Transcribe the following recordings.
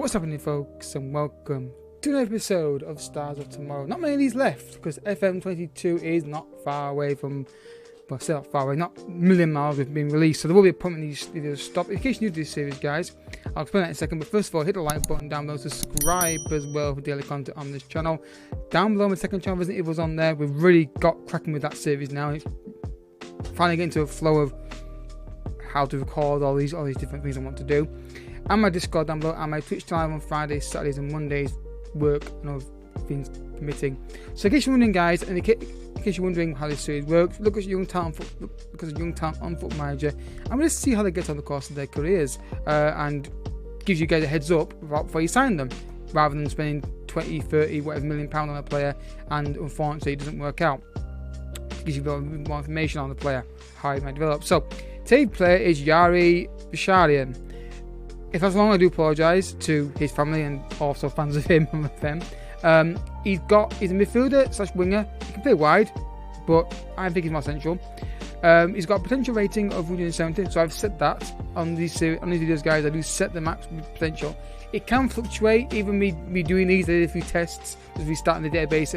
What's happening, folks, and welcome to an episode of Stars of Tomorrow. Not many of these left because FM22 is not far away from, well, still not far away, not a million miles with being released, so there will be a point when these videos stop. In case you're new to this series, guys, I'll explain that in a second, but first of all, hit the like button down below, subscribe as well for daily content on this channel. Down below, my second channel, Resident Evil's on there. We've really got cracking with that series now. It's finally getting into a flow of how to record all these different things I want to do. And my Discord down below, and my Twitch channel on Fridays, Saturdays and Mondays, work and other things permitting. So in case you're wondering, guys, and in case you're wondering how this series works, look at Young Talent on Foot Manager. I'm going to see how they get on the course of their careers, and gives you guys a heads up before you sign them, rather than spending 20, 30, whatever million pound on a player, and unfortunately it doesn't work out. It gives you a bit more information on the player, how he might develop. So today's player is Yari Verschaeren. If that's wrong, I do apologise to his family and also fans of him and them. He's a midfielder / winger. He can play wide, but I think he's more central. He's got a potential rating of 170, so I've set that on these videos, guys. I do set the max potential. It can fluctuate. Even me doing these, I did a few tests as we start in the database.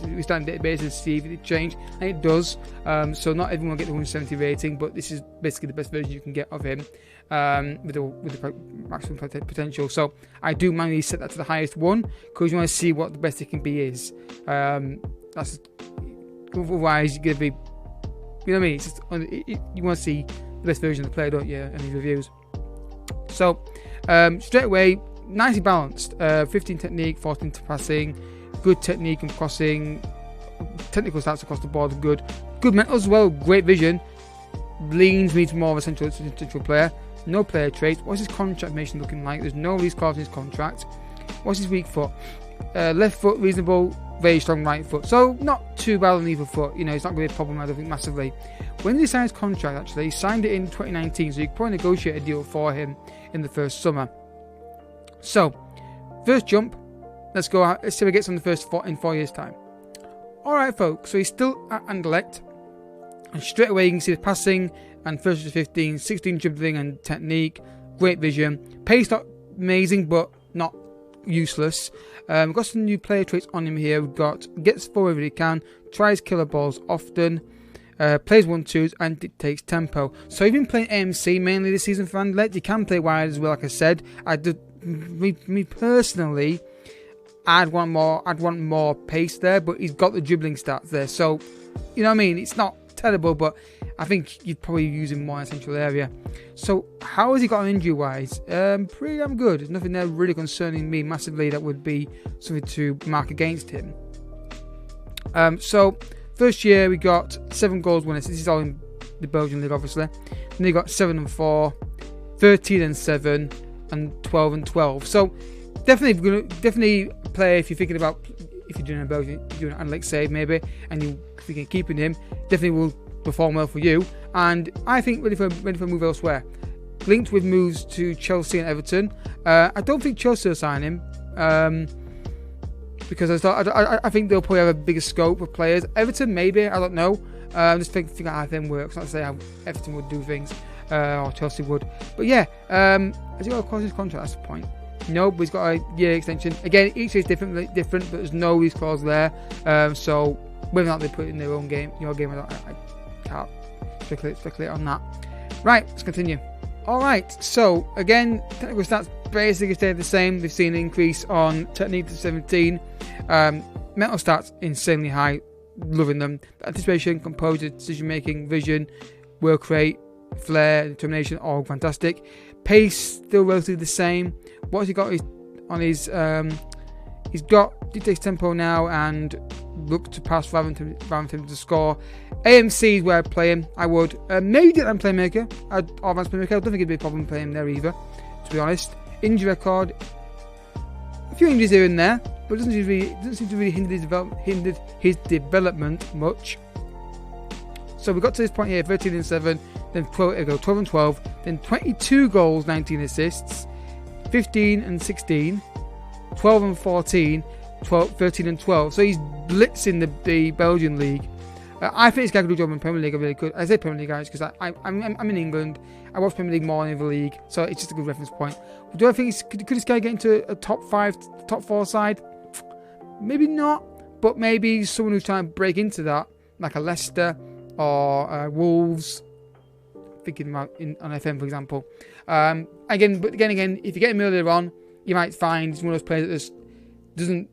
We start in the database and see if it changed, and it does. So not everyone will get the 170 rating, but this is basically the best version you can get of him with the maximum potential. So I do manually set that to the highest one because you want to see what the best it can be is. That's otherwise you're gonna be, you know what I mean? It's just, you want to see the best version of the player, don't you? In these reviews. So straight away, nicely balanced. 15 technique, 14 passing, good technique and crossing, technical stats across the board, good mental as well, great vision. Leans me to more of a central player. No player traits. What's his contract information looking like? There's no release clause in his contract. What's his weak foot? Left foot reasonable, very strong right foot. So not too bad on either foot. You know, it's not going to be a problem, I don't think, massively. When he signed his contract, actually, he signed it in 2019, so you could probably negotiate a deal for him in the first summer. So, first jump. Let's go out. Let's see if he gets on the first in 4 years' time. Alright, folks. So he's still at Anderlecht. And straight away you can see the passing and first to 15, 16 dribbling and technique, great vision. Pace not amazing but not useless. We've got some new player traits on him here. We've got gets forward when he can, tries killer balls often, plays 1-2s and dictates tempo. So he's been playing AMC mainly this season for Anderlecht. He can play wide as well, like I said. Me personally, I'd want more pace there, but he's got the dribbling stats there. So, you know what I mean? It's not terrible, but I think you'd probably use him more in a central area. So how has he got on injury wise? Pretty damn good. There's nothing there really concerning me massively that would be something to mark against him. So first year we got 7 goals winners. This is all in the Belgian league, obviously. Then you got 7-4, 13-7, and 12-12. So definitely play if you're thinking about, if you're doing a Belgian, you're doing an Anderlecht save maybe, and you're thinking of keeping him, definitely will perform well for you. And I think ready for a move elsewhere. Linked with moves to Chelsea and Everton. I don't think Chelsea will sign him because I think they'll probably have a bigger scope of players. Everton maybe, I don't know. Just think how them works. Not to say how Everton would do things or Chelsea would. But yeah, has he got a clause in his contract? That's the point. No, but he's got a year extension. Again, each year is different, but there's no release clause there. So whether or not they put it in their own game, your game, I can't speculate on that. Right, let's continue. Alright, so again, technical stats basically stay the same. They've seen an increase on technique to 17. Mental stats insanely high, loving them. Anticipation, composure, decision making, vision, work rate, flair, determination, all fantastic. Pace still relatively the same. What's he got on his he's got dictates tempo now and look to pass rather than to score. AMC is where I'd play him. I would maybe get him playmaker. Or advanced playmaker. I don't think it'd be a problem playing him there either, to be honest. Injury record, a few injuries here and there, but it doesn't seem to really hinder his development much. So we got to this point here, 13-7, then 12-12, then 22 goals, 19 assists, 15-16, 12-14, 13-12. So he's blitzing the Belgian league. I think this guy could do a job in Premier League. I really could. I say Premier League, guys, because I'm in England. I watch Premier League more than the league, so it's just a good reference point. But do I think could this guy get into a top 5, top 4 side? Maybe not, but maybe someone who's trying to break into that, like a Leicester or Wolves. Thinking about on FM, for example. Again, if you get him earlier on, you might find he's one of those players that just doesn't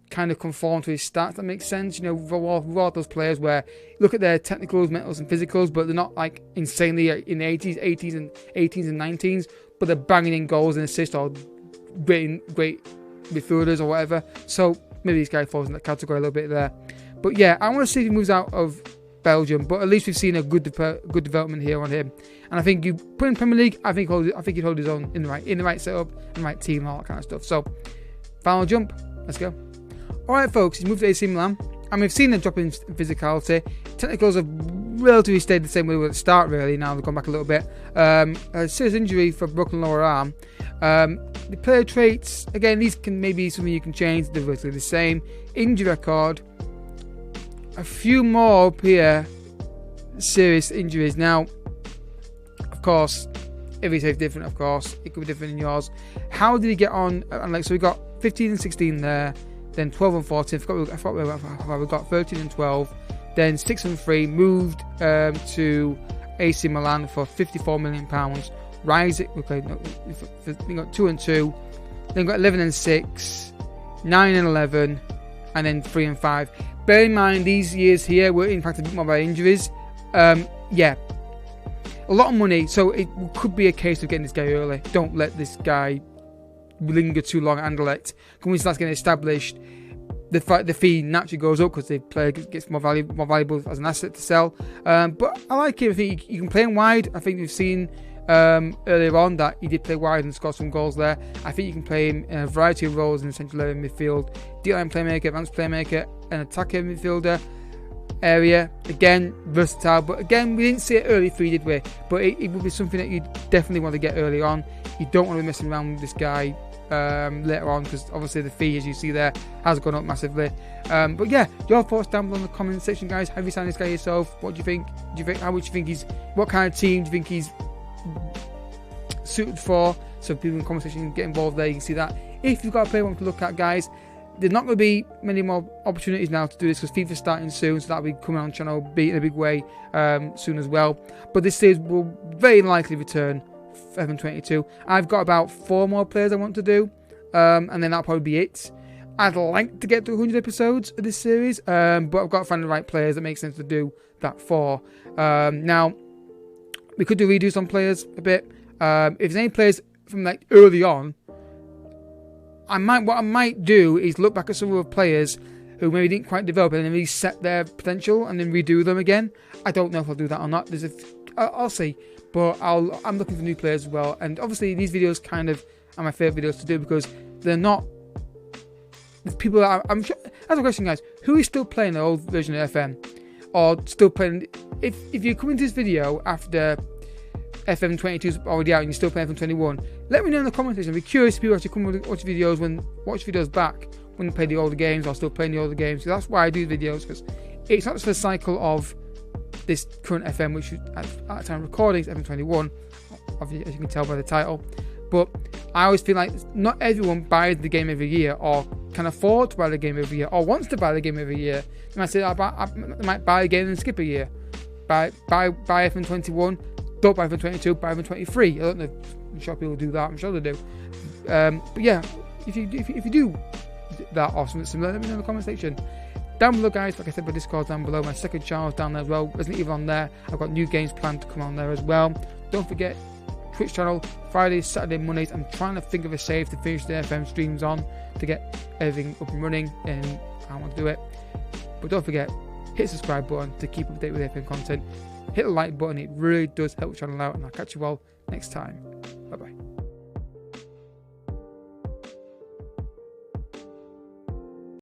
kind of conform to his stats. That makes sense. You know, we've all those players where you look at their technicals, mentals, and physicals, but they're not like insanely in the 80s and 19s, but they're banging in goals and assists or great midfielders or whatever. So maybe this guy falls in that category a little bit there. But yeah, I want to see if he moves out of Belgium, but at least we've seen a good development here on him. And I think you put in Premier League, I think he'd hold his own in the right setup, in the right team, and all that kind of stuff. So final jump, let's go. Alright folks, he's moved to AC Milan, and we've seen a drop in physicality. Technicals have relatively stayed the same way at the start, really. Now they've gone back a little bit. A serious injury for broken lower arm. The player traits, again, these can maybe something you can change. They're virtually the same. Injury record, a few more up here, serious injuries. Now, of course, every save different, of course. It could be different in yours. How did he get on? So we got 15 and 16 there. Then 12 and 14, I forgot we got 13 and 12. Then 6 and 3, moved to AC Milan for £54 million. Ryzen, we got 2 and 2. Then got 11 and 6, 9 and 11, and then 3 and 5. Bear in mind, these years here were impacted a bit more by injuries. Yeah, a lot of money, so it could be a case of getting this guy early. Don't let this guy linger too long at Anderlecht. When he starts getting established, the fee naturally goes up because the player gets more valuable as an asset to sell. But I like him. I think you can play him wide. I think we've seen earlier on that he did play wide and score some goals there. I think you can play him in a variety of roles in the central area midfield, D-line playmaker, advanced playmaker, an attacker midfielder area. Again, versatile, but again, we didn't see it early free, did we? But it would be something that you definitely want to get early on. You don't want to be messing around with this guy later on, because obviously the fee, as you see there, has gone up massively. But yeah, your thoughts down below in the comment section, guys. Have you signed this guy yourself? What do you think? How much do you think he's? What kind of team do you think he's suited for? So people in the comment section can get involved there. You can see that. If you've got a player you want to look at, guys, there's not going to be many more opportunities now to do this because FIFA's starting soon, so that'll be coming on channel in a big way soon as well. But this series will very likely return for FM22. I've got about 4 more players I want to do, and then that'll probably be it. I'd like to get to 100 episodes of this series, but I've got to find the right players that make sense to do that for. Now, we could do redos on players a bit. If there's any players from like early on, what I might do is look back at some of the players who maybe didn't quite develop and then reset their potential and then redo them again. I don't know if I'll do that or not. I'll see, but I'm looking for new players as well. And obviously these videos kind of are my favourite videos to do because they're not people that I'm sure. That's a question, guys. Who is still playing the old version of FM, or still playing? If you come into this video after FM22 is already out and you're still playing FM21, let me know in the comment section. I'd be curious if people actually come and watch videos back when they play the older games or still playing the older games. So that's why I do videos, because it's not just the cycle of this current FM, which at the time of recording is FM21, obviously, as you can tell by the title. But I always feel like not everyone buys the game every year or can afford to buy the game every year or wants to buy the game every year. They might say, I might buy a game and skip a year. Buy FM21, don't buy FM22, buy FM23. I don't know if I'm sure people do that. I'm sure they do. But yeah, if you do that or something similar, let me know in the comment section. Down below, guys, like I said, my Discord down below. My second channel is down there as well. Resident Evil on there. I've got new games planned to come on there as well. Don't forget, Twitch channel, Fridays, Saturday, Mondays. I'm trying to think of a save to finish the FM streams on to get everything up and running, and I want to do it. But don't forget, hit the subscribe button to keep up to date with FM content. Hit the like button, it really does help the channel out, and I'll catch you all next time.